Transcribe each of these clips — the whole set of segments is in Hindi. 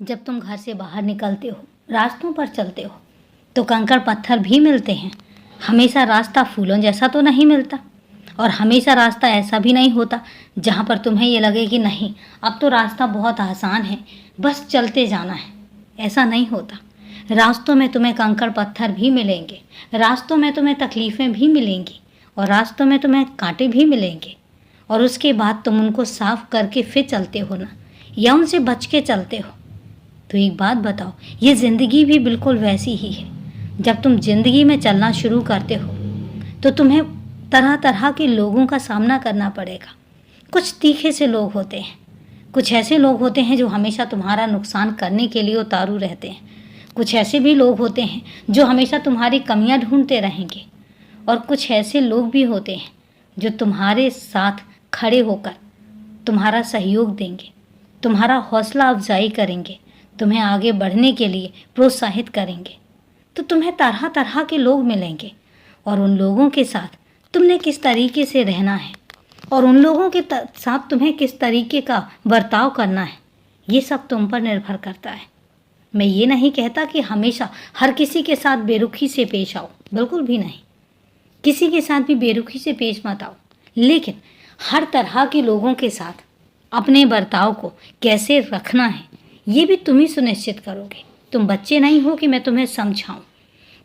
जब तुम घर से बाहर निकलते हो, रास्तों पर चलते हो, तो कंकड़ पत्थर भी मिलते हैं। हमेशा रास्ता फूलों जैसा तो नहीं मिलता, और हमेशा रास्ता ऐसा भी नहीं होता जहाँ पर तुम्हें ये लगे कि नहीं, अब तो रास्ता बहुत आसान है, बस चलते जाना है। ऐसा नहीं होता। रास्तों में तुम्हें कंकड़ पत्थर भी मिलेंगे, रास्तों में तुम्हें तकलीफ़ें भी मिलेंगी, और रास्तों में तुम्हें कांटे भी मिलेंगे। और उसके बाद तुम उनको साफ करके फिर चलते हो ना, या उनसे बच के चलते हो। तो एक बात बताओ, ये ज़िंदगी भी बिल्कुल वैसी ही है। जब तुम ज़िंदगी में चलना शुरू करते हो तो तुम्हें तरह तरह के लोगों का सामना करना पड़ेगा। कुछ तीखे से लोग होते हैं, कुछ ऐसे लोग होते हैं जो हमेशा तुम्हारा नुकसान करने के लिए उतारू रहते हैं। कुछ ऐसे भी लोग होते हैं जो हमेशा तुम्हारी कमियां ढूंढते रहेंगे, और कुछ ऐसे लोग भी होते हैं जो तुम्हारे साथ खड़े होकर तुम्हारा सहयोग देंगे, तुम्हारा हौसला अफजाई करेंगे, तुम्हें आगे बढ़ने के लिए प्रोत्साहित करेंगे। तो तुम्हें तरह तरह के लोग मिलेंगे, और उन लोगों के साथ तुमने किस तरीके से रहना है, और उन लोगों के साथ तुम्हें किस तरीके का बर्ताव करना है, ये सब तुम पर निर्भर करता है। मैं ये नहीं कहता कि हमेशा हर किसी के साथ बेरुखी से पेश आओ, बिल्कुल भी नहीं। किसी के साथ भी बेरुखी से पेश मत आओ, लेकिन हर तरह के लोगों के साथ अपने बर्ताव को कैसे रखना है, ये भी तुम ही सुनिश्चित करोगे। तुम बच्चे नहीं हो कि मैं तुम्हें समझाऊं।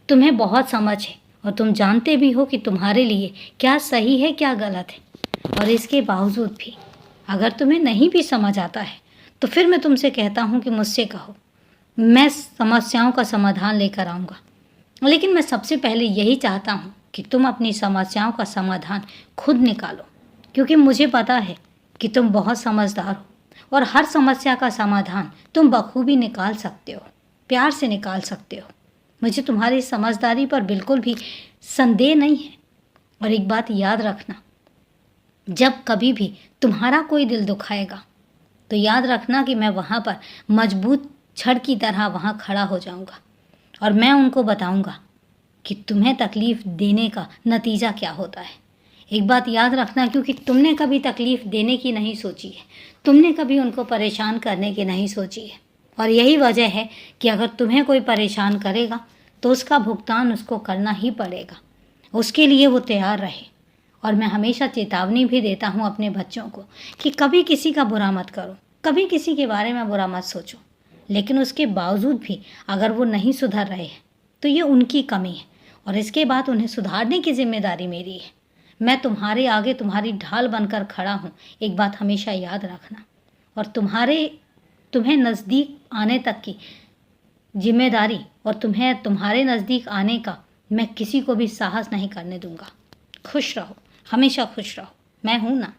तुम्हें बहुत समझ है, और तुम जानते भी हो कि तुम्हारे लिए क्या सही है क्या गलत है। और इसके बावजूद भी अगर तुम्हें नहीं भी समझ आता है तो फिर मैं तुमसे कहता हूँ कि मुझसे कहो, मैं समस्याओं का समाधान लेकर आऊँगा। लेकिन मैं सबसे पहले यही चाहता हूँ कि तुम अपनी समस्याओं का समाधान खुद निकालो, क्योंकि मुझे पता है कि तुम बहुत समझदार हो, और हर समस्या का समाधान तुम बखूबी निकाल सकते हो, प्यार से निकाल सकते हो। मुझे तुम्हारी समझदारी पर बिल्कुल भी संदेह नहीं है। और एक बात याद रखना, जब कभी भी तुम्हारा कोई दिल दुखाएगा तो याद रखना कि मैं वहाँ पर मजबूत छड़ की तरह वहाँ खड़ा हो जाऊँगा, और मैं उनको बताऊँगा कि तुम्हें तकलीफ़ देने का नतीजा क्या होता है। एक बात याद रखना, क्योंकि तुमने कभी तकलीफ़ देने की नहीं सोची है, तुमने कभी उनको परेशान करने की नहीं सोची है, और यही वजह है कि अगर तुम्हें कोई परेशान करेगा तो उसका भुगतान उसको करना ही पड़ेगा। उसके लिए वो तैयार रहे। और मैं हमेशा चेतावनी भी देता हूँ अपने बच्चों को कि कभी किसी का बुरा मत करो, कभी किसी के बारे में बुरा मत सोचो। लेकिन उसके बावजूद भी अगर वो नहीं सुधर रहे हैं तो ये उनकी कमी है, और इसके बाद उन्हें सुधारने की जिम्मेदारी मेरी है। मैं तुम्हारे आगे तुम्हारी ढाल बनकर खड़ा हूँ, एक बात हमेशा याद रखना। और तुम्हें नज़दीक आने तक की जिम्मेदारी, और तुम्हें तुम्हारे नज़दीक आने का मैं किसी को भी साहस नहीं करने दूंगा। खुश रहो, हमेशा खुश रहो। मैं हूँ ना।